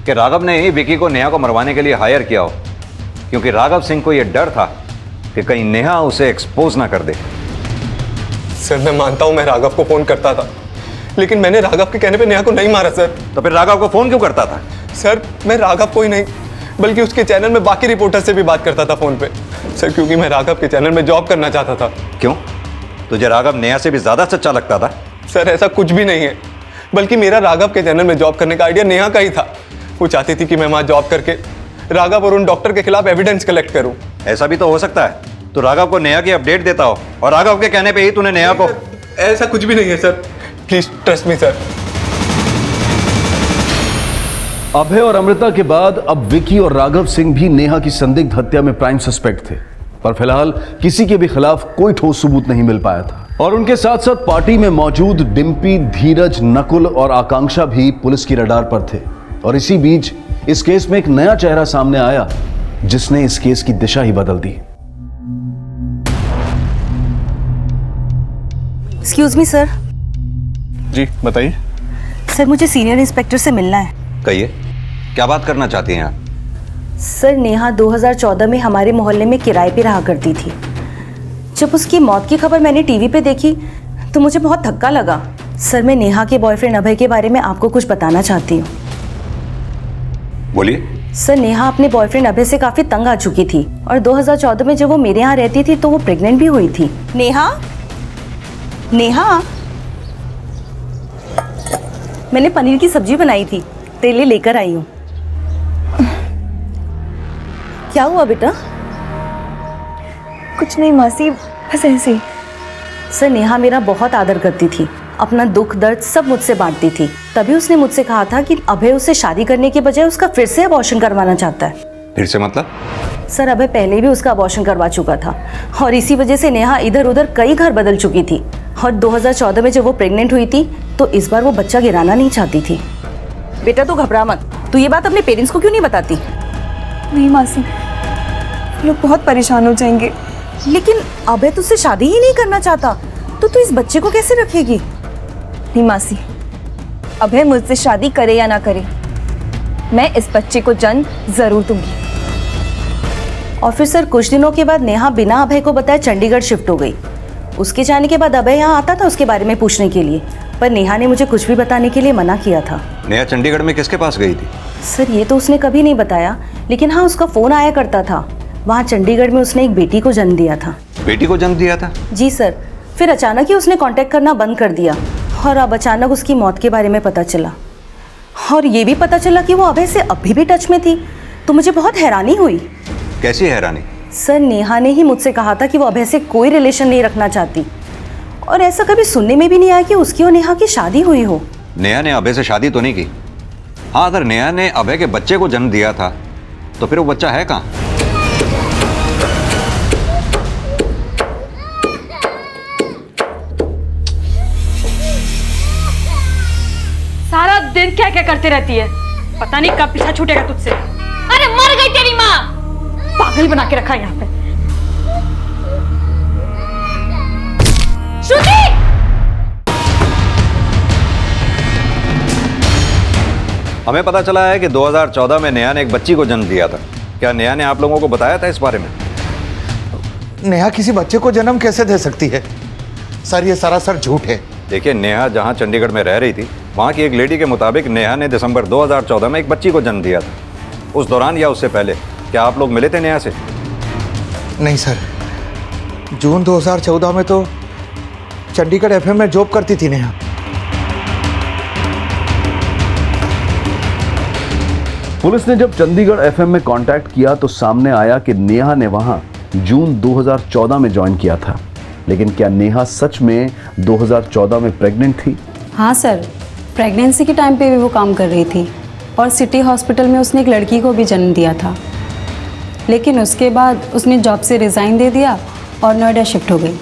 कि राघव ने ही विक्की को नेहा को मरवाने के लिए हायर किया हो, क्योंकि राघव सिंह को यह डर था कि कहीं नेहा उसे एक्सपोज ना कर दे। सर मैं मानता हूं मैं राघव को फोन करता था, लेकिन मैंने राघव के कहने पे नेहा को नहीं मारा सर। तो फिर राघव को फोन क्यों करता था? सर मैं राघव को ही नहीं बल्कि उसके चैनल में बाकी रिपोर्टर से भी बात करता था फोन पे सर, क्योंकि मैं राघव के चैनल में जॉब करना चाहता था। क्यों? तुझे राघव नेहा से भी ज्यादा सच्चा लगता था? सर ऐसा कुछ भी नहीं है, बल्कि मेरा राघव के चैनल में जॉब करने का आइडिया नेहा का ही था। वो चाहती थी कि मैं वहां जॉब करके राघव और उन डॉक्टर के खिलाफ एविडेंस कलेक्ट करूं। ऐसा भी तो हो सकता है तो राघव को नेहा की अपडेट देता हो और राघव के कहने पे ही तूने नेहा को। ऐसा कुछ भी नहीं है sir, please trust me sir. Abhay और अमृता के बाद अब विकी और राघव सिंह भी नेहा की संदिग्ध हत्या में प्राइम सस्पेक्ट थे, पर फिलहाल किसी के भी खिलाफ कोई ठोस सबूत नहीं मिल पाया था। और उनके साथ साथ पार्टी में मौजूद डिम्पी, धीरज, नकुल और आकांक्षा भी पुलिस की रडार पर थे। और इसी बीच इस केस में एक नया चेहरा सामने आया जिसने इस केस की दिशा ही बदल दी। Excuse me sir. जी बताइए। सर मुझे सीनियर इंस्पेक्टर से मिलना है। कहिए, क्या बात करना चाहती हैं आप? सर नेहा 2014 में हमारे मोहल्ले में किराए पे रहा करती थी। जब उसकी मौत की खबर मैंने टीवी पे देखी तो मुझे बहुत धक्का लगा। सर मैं नेहा के बॉयफ्रेंड अभय के बारे में आपको कुछ बताना चाहती हूँ। बोलिए। सर नेहा अपने बॉयफ्रेंड अभय से काफी तंग आ चुकी थी और 2014 में जब वो मेरे यहाँ रहती थी तो वो प्रेग्नेंट भी हुई थी। नेहा, नेहा, मैंने पनीर की सब्जी बनाई थी, तेरे लिए लेकर आई हूँ। क्या हुआ बेटा? कुछ नहीं मासी, बस ऐसे ही। सर नेहा मेरा बहुत आदर करती थी, अपना दुख दर्द सब मुझसे बांटती थी। तभी उसने मुझसे कहा था कि अभय उससे शादी करने के बजाय उसका फिर से अबॉर्शन करवाना चाहता है। फिर से मतलब? सर अभय पहले भी उसका अबॉर्शन करवा चुका था और इसी वजह से नेहा इधर उधर कई घर बदल चुकी थी। और 2014 में जब वो प्रेग्नेंट हुई थी तो इस बार वो बच्चा गिराना नहीं चाहती थी। बेटा तू घबरा मत, तू ये बात अपने पेरेंट्स को क्यों नहीं बताती? नहीं मासी, लोग बहुत परेशान हो जाएंगे। लेकिन अभय तुझसे शादी ही नहीं करना चाहता तो तू इस बच्चे को कैसे रखेगी? नहीं मासी, अभय मुझसे शादी करे या ना करे, मैं इस बच्चे को जन्म जरूर दूंगी। और फिर सर कुछ दिनों के बाद नेहा बिना अभय को बताए चंडीगढ़ शिफ्ट हो गई। उसके जाने के बाद अभय यहाँ आता था उसके बारे में पूछने के लिए, पर नेहा ने मुझे कुछ भी बताने के लिए मना किया था। नेहा चंडीगढ़ में किसके पास गई थी? सर ये तो उसने कभी नहीं बताया, लेकिन हाँ उसका फोन आया करता था। वहाँ चंडीगढ़ में उसने एक बेटी को जन्म दिया था। बेटी को जन्म दिया था? जी सर। फिर अचानक ही उसने कांटेक्ट करना बंद कर दिया और अब अचानक उसकी मौत के बारे में पता चला। और ये भी पता चला कि वो अभय से अभी भी टच में थी, तो मुझे बहुत हैरानी हुई। कैसी हैरानी? सर नेहा ने ही मुझसे कहा था कि वो अभय से कोई रिलेशन नहीं रखना चाहती और ऐसा कभी सुनने में भी नहीं आया कि उसकी और नेहा की शादी हुई हो। नेहा ने अभय से शादी तो नहीं की? हाँ, अगर नेहा ने अभय के बच्चे को जन्म दिया था तो फिर वो बच्चा है कहाँ? सारा दिन क्या क्या करती रहती है, पता नहीं कब पीछा छूटेगा तुझसे। अरे मर गई तेरी माँ, पागल बना के रखा है यहाँ पे। श्रुति! हमें पता चला है कि 2014 में नेहा ने एक बच्ची को जन्म दिया था। क्या नेहा ने आप लोगों को बताया था इस बारे में? नेहा किसी बच्चे को जन्म कैसे दे सकती है? सर ये सरासर झूठ है। देखिए, नेहा जहां चंडीगढ़ में रह रही थी वहां की एक लेडी के मुताबिक नेहा ने दिसंबर 2014 में एक बच्ची को जन्म दिया था। उस दौरान या उससे पहले क्या आप लोग मिले थे नेहा से? नहीं सर, जून 2014 में तो चंडीगढ़ एफएम में जॉब करती थी नेहा। पुलिस ने जब चंडीगढ़ एफएम में कांटेक्ट किया तो सामने आया कि नेहा ने वहां जून 2014 में ज्वाइन किया था। लेकिन क्या नेहा सच में 2014 में प्रेग्नेंट थी? हाँ सर, प्रेगनेंसी के टाइम पे भी वो काम कर रही थी और सिटी हॉस्पिटल में उसने एक लड़की को भी जन्म दिया था। लेकिन उसके बाद उसने जॉब से रिज़ाइन दे दिया और नोएडा शिफ्ट हो गई।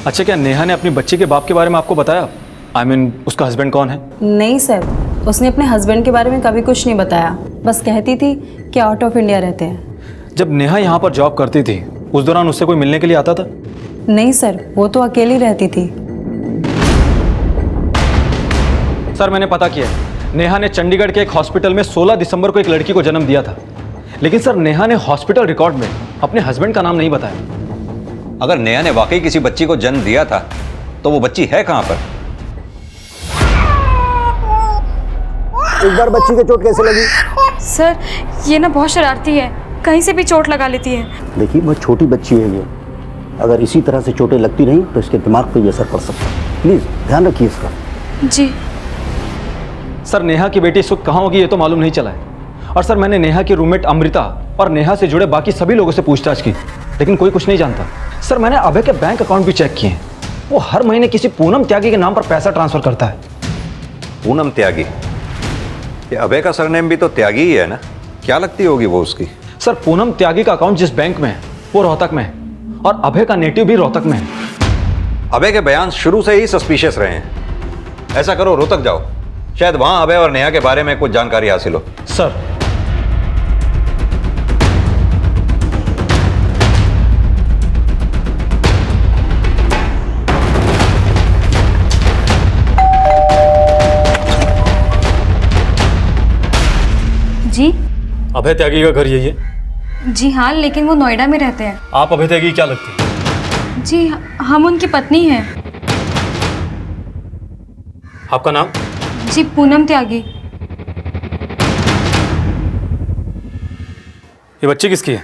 अच्छा, क्या नेहा ने अपनी बच्ची के बाप के बारे में आपको बताया? I mean, उसका हस्बैंड कौन है? नहीं सर, उसने अपने हस्बैंड के बारे में कभी कुछ नहीं बताया, बस कहती थी कि आउट ऑफ इंडिया रहते हैं। जब नेहा यहाँ पर जॉब करती थी उस दौरान उससे कोई मिलने के लिए आता था? नहीं सर, वो तो अकेली रहती थी। सर, मैंने पता किया, नेहा ने चंडीगढ़ के एक हॉस्पिटल में 16 दिसंबर को एक लड़की को जन्म दिया था। लेकिन सर, नेहा ने हॉस्पिटल रिकॉर्ड में अपने हस्बैंड का नाम नहीं बताया। अगर नेहा ने वाकई किसी बच्ची को जन्म दिया था तो वो बच्ची है कहां पर? एक बार बच्ची को चोट कैसे लगी? सर, ये ना बहुत शरारती है, कहीं से भी चोट लगा लेती है। देखिए, बहुत छोटी बच्ची है ये, अगर इसी तरह से चोटें लगती रहीं तो इसके दिमाग पे ये असर पड़ सकता है। प्लीज़ ध्यान रखिए इसका। जी सर, नेहा की बेटी इस वक्त कहाँ होगी ये तो मालूम नहीं चला है। और सर, मैंने नेहा की रूममेट अमृता और नेहा से जुड़े बाकी सभी लोगों से पूछताछ की, लेकिन कोई कुछ नहीं जानता। सर, मैंने अभय के बैंक अकाउंट भी चेक किए, वो हर महीने किसी पूनम त्यागी के नाम पर पैसा ट्रांसफर करता है। पूनम त्यागी? ये अभय का सरनेम भी तो त्यागी ही है ना? क्या लगती होगी वो उसकी? सर, पूनम त्यागी का अकाउंट जिस बैंक में है वो रोहतक में है और अभय का नेटिव भी रोहतक में है। अभय के बयान शुरू से ही सस्पिशियस रहे हैं। ऐसा करो, रोहतक जाओ, शायद वहां अभय और नेहा के बारे में कुछ जानकारी हासिल हो। सर, जी अभय त्यागी का घर यही है? जी हाँ, लेकिन वो नोएडा में रहते हैं। आप अभय त्यागी क्या लगते हैं? जी हम उनकी पत्नी हैं। आपका नाम? जी पूनम त्यागी। ये बच्ची किसकी है?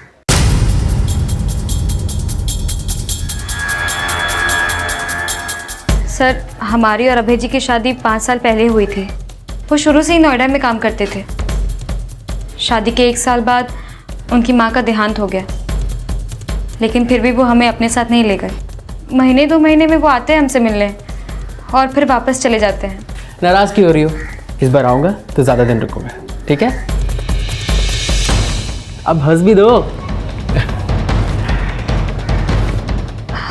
सर, हमारी और अभय जी की शादी 5 साल पहले हुई थी। वो शुरू से ही नोएडा में काम करते थे। शादी के 1 साल बाद उनकी माँ का देहांत हो गया, लेकिन फिर भी वो हमें अपने साथ नहीं ले गए। महीने 2 महीने में वो आते हैं हमसे मिलने और फिर वापस चले जाते हैं। नाराज़ क्यों हो रही हो? इस बार आऊँगा तो ज़्यादा दिन रुकूंगा, ठीक है? अब हंस भी दो।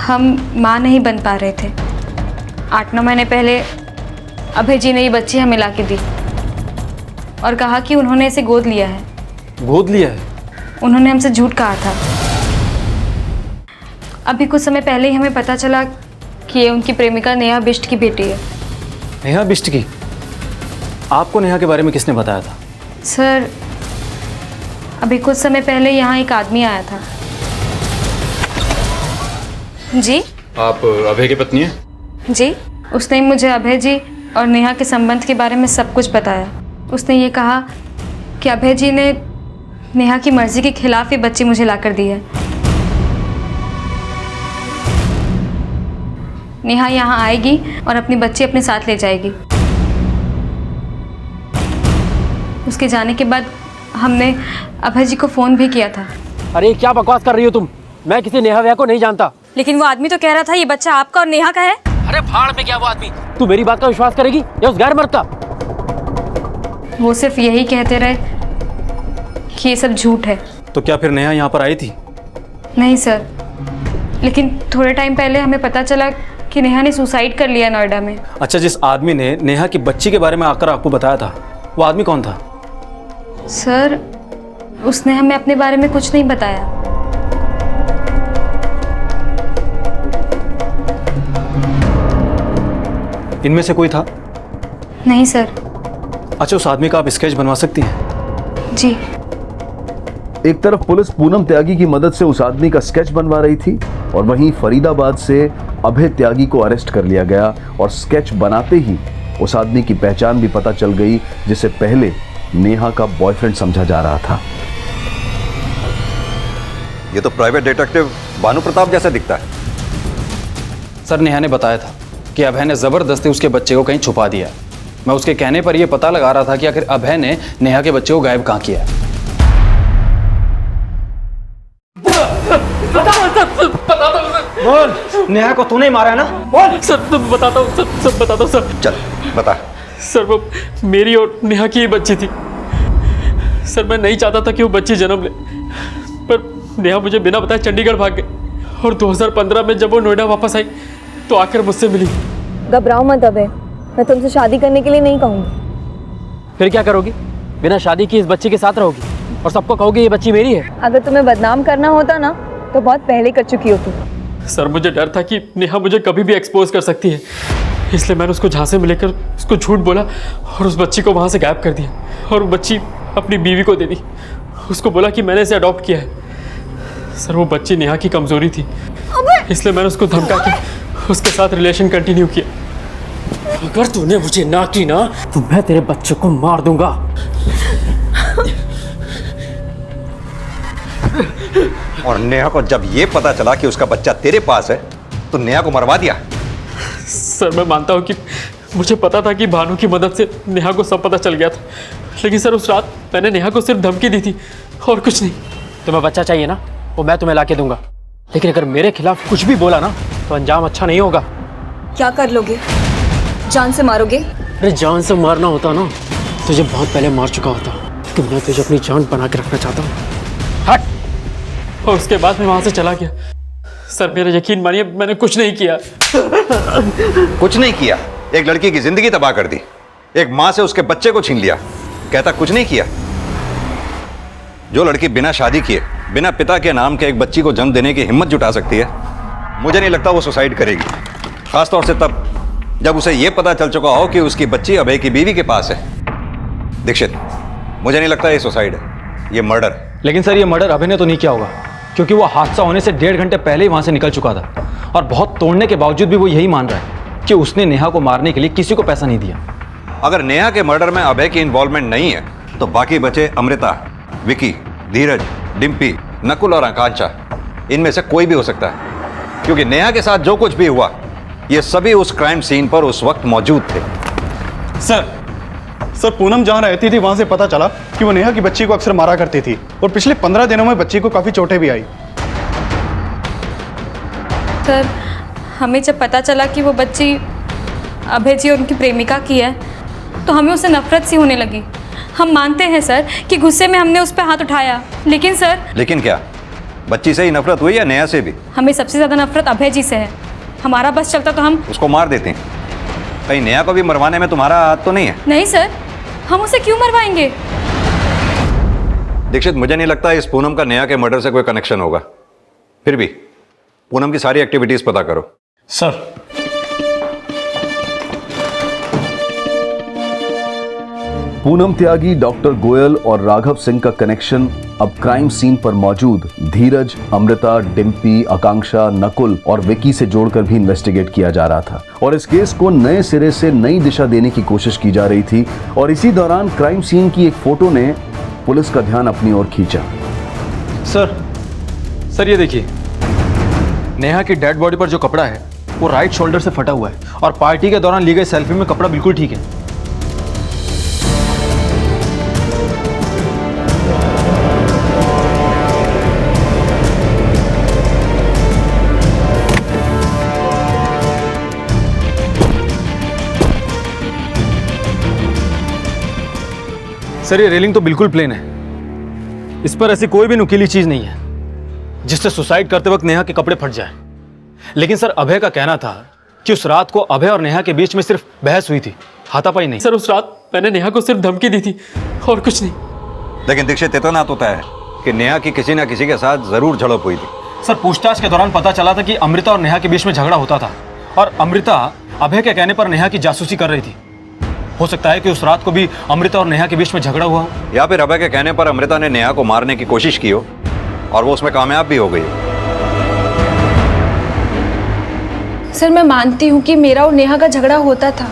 हम माँ नहीं बन पा रहे थे। 8-9 महीने पहले अभय जी ने ये बच्ची हमें ला के दी और कहा कि उन्होंने इसे गोद लिया है। गोद लिया है? उन्होंने हमसे झूठ कहा था। अभी कुछ समय पहले ही हमें पता चला कि ये उनकी प्रेमिका नेहा बिष्ट की बेटी है। नेहा बिष्ट की? आपको नेहा के बारे में किसने बताया था? सर, अभी कुछ समय पहले यहाँ एक आदमी आया था। जी? आप अभय की पत्नी हैं? जी, उसने मुझे अभय जी और नेहा के संबंध के बारे में सब कुछ बताया। उसने ये कहा कि अभय जी ने नेहा की मर्जी के खिलाफ ये बच्ची मुझे लाकर दी है। नेहा यहाँ आएगी और अपनी बच्ची अपने साथ ले जाएगी। उसके जाने के बाद हमने अभय जी को फ़ोन भी किया था। अरे क्या बकवास कर रही हो तुम? मैं किसी नेहा वेहा को नहीं जानता। लेकिन वो आदमी तो कह रहा था ये बच्चा आपका और नेहा का है। अरे भाड़ में क्या वो आदमी? तू मेरी बात का विश्वास करेगी या उस गैर मर्द का? वो सिर्फ यही कहते रहे कि ये सब झूठ है। तो क्या फिर नेहा यहाँ पर आई थी? नहीं सर, लेकिन थोड़े टाइम पहले हमें पता चला कि नेहा ने सुसाइड कर लिया नोएडा में। अच्छा, जिस आदमी ने नेहा की बच्ची के बारे में आकर आपको बताया था, वो आदमी कौन था? सर, उसने हमें अपने बारे में कुछ नहीं बताया। इनमें से कोई था? नहीं सर। अच्छा, उस आदमी का आप स्केच बनवा सकती हैं? जी। एक तरफ पुलिस पूनम त्यागी की मदद से उस आदमी का स्केच बनवा रही थी और वहीं फरीदाबाद से अभय त्यागी को अरेस्ट कर लिया गया और स्केच बनाते ही उस आदमी की पहचान भी पता चल गई जिसे पहले नेहा का बॉयफ्रेंड समझा जा रहा था। ये तो प्राइवेट डिटेक्टिव भानु प्रताप जैसा दिखता है। सर, नेहा ने बताया था कि अभय ने जबरदस्ती उसके बच्चे को कहीं छुपा दिया। मैं उसके कहने पर यह पता लगा रहा था कि आखिर अभय ने नेहा के बच्चे को गायब कहाँ किया। बता दो। नेहा को तूने ही मारा है ना? बोल। सर सब बताता हूँ, सब बताता हूँ सर। चल बता। सर वो मेरी और नेहा की ही बच्ची थी। सर मैं नहीं चाहता था कि वो बच्ची जन्म ले, पर नेहा मुझे बिना बताए चंडीगढ़ भाग गई और 2015 में जब वो नोएडा वापस आई तो आकर मुझसे मिली। घबराओ मत अबे, मैं तुमसे शादी करने के लिए नहीं कहूँगी। फिर क्या करोगी? बिना शादी की इस बच्ची के साथ रहोगी और सबको कहोगे ये बच्ची मेरी है? अगर तुम्हें बदनाम करना होता ना तो बहुत पहले कर चुकी हो तुम। सर मुझे डर था कि नेहा मुझे कभी भी एक्सपोज कर सकती है, इसलिए मैंने उसको झांसे में लेकर उसको झूठ बोला और उस बच्ची को वहाँ से गायब कर दिया और वो बच्ची अपनी बीवी को दे दी। उसको बोला कि मैंने इसे अडॉप्ट किया है। सर वो बच्ची नेहा की कमजोरी थी, इसलिए मैंने उसको धमका के उसके साथ रिलेशन कंटिन्यू किया। अगर तूने मुझे ना की ना तो मैं तेरे बच्चे को मार दूंगा। और नेहा को जब ये पता चला कि उसका बच्चा तेरे पास है तो नेहा को मरवा दिया। सर मैं मानता हूँ कि मुझे पता था कि भानु की मदद से नेहा को सब पता चल गया था, लेकिन सर उस रात मैंने नेहा को सिर्फ धमकी दी थी और कुछ नहीं। तुम्हें बच्चा चाहिए ना, वो मैं तुम्हें लाके दूंगा, लेकिन अगर मेरे खिलाफ कुछ भी बोला ना तो अंजाम अच्छा नहीं होगा। क्या कर लोगे? जान से मारोगे? अरे जान से मारना होता ना तुझे बहुत पहले मार चुका होता, लेकिन मैं तुझे अपनी जान बना के रखना चाहता हूँ। हट। और उसके बाद मैं वहाँ से चला गया। सर मेरा यकीन मानिए मैंने कुछ नहीं किया। कुछ नहीं किया? एक लड़की की जिंदगी तबाह कर दी, एक माँ से उसके बच्चे को छीन लिया, कहता कुछ नहीं किया। जो लड़की बिना शादी किए बिना पिता के नाम के एक बच्ची को जन्म देने की हिम्मत जुटा सकती है, मुझे नहीं लगता वो सुसाइड करेगी, खासतौर से तब जब उसे यह पता चल चुका हो कि उसकी बच्ची अभय की बीवी के पास है। दीक्षित, मुझे नहीं लगता ये सुसाइड है, ये मर्डर। लेकिन सर ये मर्डर अभय ने तो नहीं किया होगा, क्योंकि वो हादसा होने से 1.5 घंटे पहले ही वहां से निकल चुका था और बहुत तोड़ने के बावजूद भी वो यही मान रहा है कि उसने नेहा को मारने के लिए किसी को पैसा नहीं दिया। अगर नेहा के मर्डर में अभय की इन्वॉल्वमेंट नहीं है तो बाकी बचे अमृता, विकी, धीरज, डिम्पी, नकुल और आकांक्षा, इनमें से कोई भी हो सकता है, क्योंकि नेहा के साथ जो कुछ भी हुआ ये सभी उस क्राइम सीन पर उस वक्त मौजूद थे। सर पूनम जहाँ रहती थी वहां से पता चला कि वो नेहा की बच्ची को अक्सर मारा करती थी और पिछले 15 दिनों में बच्ची को काफी चोटें भी आई। सर हमें जब पता चला कि वो बच्ची अभय जी और उनकी प्रेमिका की है तो हमें उससे नफरत सी होने लगी। हम मानते हैं सर कि गुस्से में हमने उस पर हाथ उठाया, लेकिन सर। लेकिन क्या बच्ची से ही नफरत हुई या नेहा से भी? हमें सबसे ज्यादा नफरत अभय जी से है। हमारा बस चलता तो हम उसको मार देते हैं। कहीं नेहा को भी मरवाने में तुम्हारा हाथ तो नहीं है? नहीं सर, हम उसे क्यों मरवाएंगे? दीक्षित, मुझे नहीं लगता इस पूनम का नेहा के मर्डर से कोई कनेक्शन होगा। फिर भी पूनम की सारी एक्टिविटीज पता करो। सर पूनम त्यागी, डॉक्टर गोयल और राघव सिंह का कनेक्शन अब क्राइम सीन पर मौजूद धीरज, अमृता, डिम्पी, आकांक्षा, नकुल और विकी से जोड़कर भी इन्वेस्टिगेट किया जा रहा था और इस केस को नए सिरे से नई दिशा देने की कोशिश की जा रही थी। और इसी दौरान क्राइम सीन की एक फोटो ने पुलिस का ध्यान अपनी ओर खींचा। सर ये देखिए, नेहा की डेड बॉडी पर जो कपड़ा है वो राइट शोल्डर से फटा हुआ है और पार्टी के दौरान ली गई सेल्फी में कपड़ा बिल्कुल ठीक है। सर ये रेलिंग तो बिल्कुल प्लेन है, इस पर ऐसी कोई भी नुकीली चीज नहीं है जिससे सुसाइड करते वक्त नेहा के कपड़े फट जाए। लेकिन सर अभय का कहना था कि उस रात को अभय और नेहा के बीच में सिर्फ बहस हुई थी, हाथापाई नहीं। सर उस रात मैंने नेहा को सिर्फ धमकी दी थी और कुछ नहीं। लेकिन दीक्षित, इतना तो तय है कि नेहा की किसी ना किसी के साथ जरूर झड़प हुई थी। सर पूछताछ के दौरान पता चला था कि अमृता और नेहा के बीच में झगड़ा होता था और अमृता अभय के कहने पर नेहा की जासूसी कर रही थी। हो सकता है कि उस रात को भी अमृता और नेहा के बीच में झगड़ा हुआ हो, या फिर अभय के कहने पर अमृता ने नेहा को मारने की कोशिश की हो और वो उसमें कामयाब भी हो गई। सर मैं मानती हूँ कि मेरा और नेहा का झगड़ा होता था,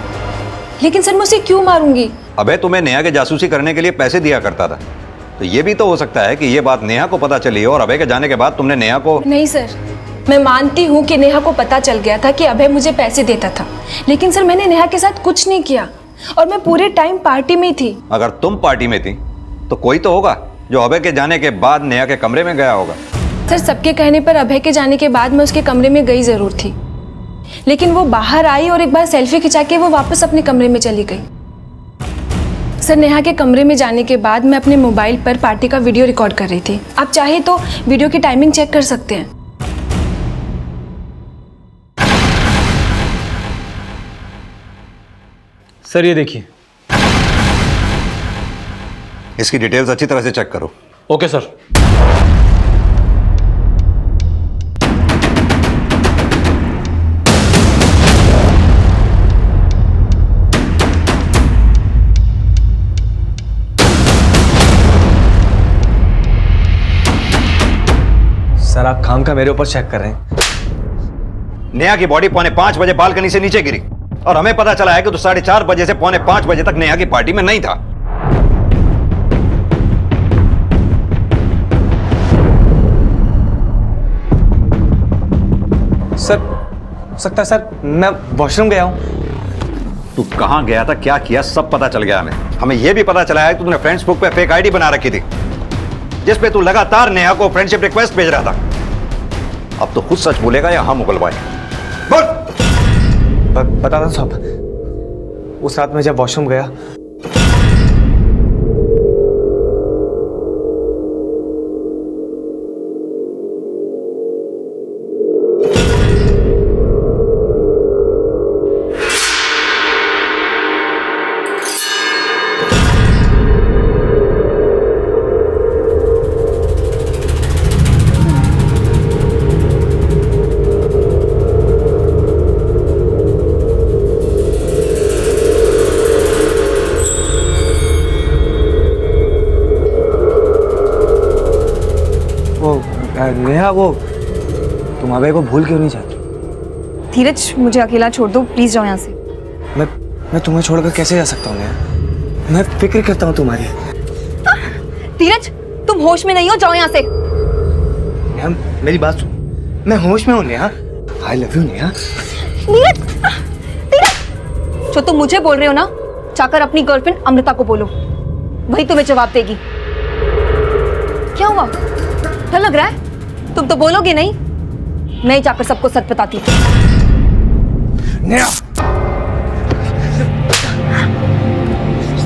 लेकिन सर मैं उसे क्यों मारूंगी? अभय तुम्हें नेहा के जासूसी करने के लिए पैसे दिया करता था, तो ये भी तो हो सकता है कि ये बात नेहा को पता चली और अभय के जाने के बाद तुमने नेहा को। नहीं सर, मैं मानती हूँ कि नेहा को पता चल गया था कि अभय मुझे पैसे देता था, लेकिन सर मैंने नेहा के साथ कुछ नहीं किया और मैं पूरे टाइम पार्टी में थी। अगर तुम पार्टी में थी तो कोई तो होगा जो अभय के जाने के बाद नेहा के कमरे में गया होगा। सर सबके कहने पर अभय के जाने के बाद मैं उसके कमरे में गई जरूर थी, लेकिन वो बाहर आई और एक बार सेल्फी खिंचा के वो वापस अपने कमरे में चली गई। सर, नेहा के कमरे में जाने के बाद मैं अपने मोबाइल पर पार्टी का वीडियो रिकॉर्ड कर रही थी। आप चाहे तो वीडियो की टाइमिंग चेक कर सकते हैं। सर ये देखिए। इसकी डिटेल्स अच्छी तरह से चेक करो। Okay sir. सर आप खाम का मेरे ऊपर चेक कर रहे हैं। नेहा की बॉडी 4:45 बजे बालकनी से नीचे गिरी और हमें पता चला है कि तो 4:30 बजे से 4:45 बजे तक नेहा की पार्टी में नहीं था। सर सकता सर मैं वॉशरूम गया हूं। तू कहां गया था, क्या किया, सब पता चल गया हमें यह भी पता चला है कि तूने फेसबुक पे फेक आईडी बना रखी थी जिस पे तू लगातार नेहा को फ्रेंडशिप रिक्वेस्ट भेज रहा था। अब तो खुद सच बोलेगा या हम उगलवाए? बोल। बता दो साहब, उस रात में जब वॉशरूम गया नेहा, वो तुम अभय को भूल क्यों नहीं जाती? धीरज, मुझे अकेला छोड़ दो प्लीज, जाओ यहाँ से। मैं तुम्हें छोड़कर कैसे जा सकता हूँ नेहा? मैं फिक्र करता हूँ तुम्हारी। धीरज, तुम होश में नहीं हो, जाओ यहाँ से। नेहा मेरी बात सुन, मैं होश में हूँ Neha. I love you Neha. जो तुम मुझे बोल रहे हो ना, जाकर अपनी गर्लफ्रेंड अमृता को बोलो, वही तुम्हें जवाब देगी। क्या हुआ, डर लग रहा है? तुम तो बोलोगे नहीं, मैं ही जाकर सबको सच बताती हूँ।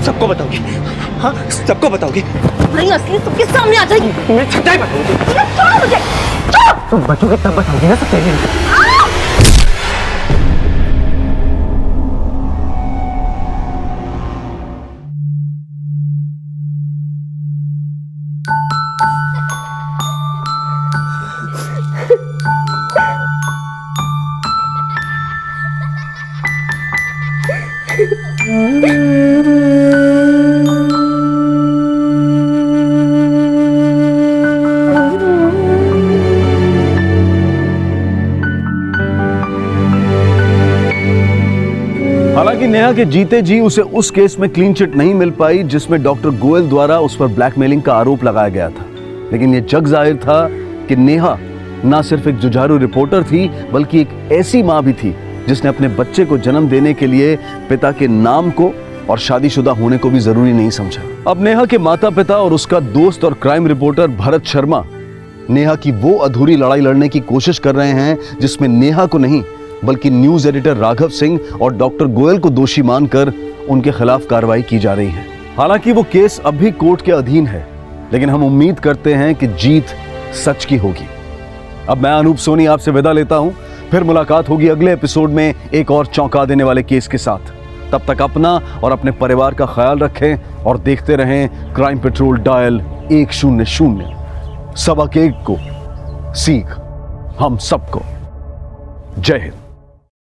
सबको बताओगी? हाँ सबको बताओगी? नहीं, असली सबके सामने आ जाएगी। तुम्हें छटाई बताऊंगी। छोड़ो मुझे, छोड़ो। तुम बचोगे तब बताओगी ना सब। हालांकि नेहा के जीते जी उसे उस केस में क्लीन चिट नहीं मिल पाई जिसमें डॉक्टर गोयल द्वारा उस पर ब्लैकमेलिंग का आरोप लगाया गया था, लेकिन यह जग जाहिर था कि नेहा न सिर्फ एक जुझारू रिपोर्टर थी बल्कि एक ऐसी मां भी थी जिसने अपने बच्चे को जन्म देने के लिए पिता के नाम को और शादीशुदा होने को भी जरूरी नहीं समझा। अब नेहा के माता पिता और उसका दोस्त और क्राइम रिपोर्टर भरत शर्मा नेहा की वो अधूरी लड़ाई लड़ने की कोशिश कर रहे हैं जिसमें नेहा को नहीं बल्कि न्यूज एडिटर राघव सिंह और डॉक्टर गोयल को दोषी मानकर उनके खिलाफ कार्रवाई की जा रही है। हालांकि वो केस अब भी कोर्ट के अधीन है, लेकिन हम उम्मीद करते हैं कि जीत सच की होगी। अब मैं अनूप सोनी आपसे विदा लेता हूं, फिर मुलाकात होगी अगले एपिसोड में एक और चौंका देने वाले केस के साथ। तब तक अपना और अपने परिवार का ख्याल रखें और देखते रहें क्राइम पेट्रोल डायल 100। सबक एक को सीख हम सबको। जय हिंद।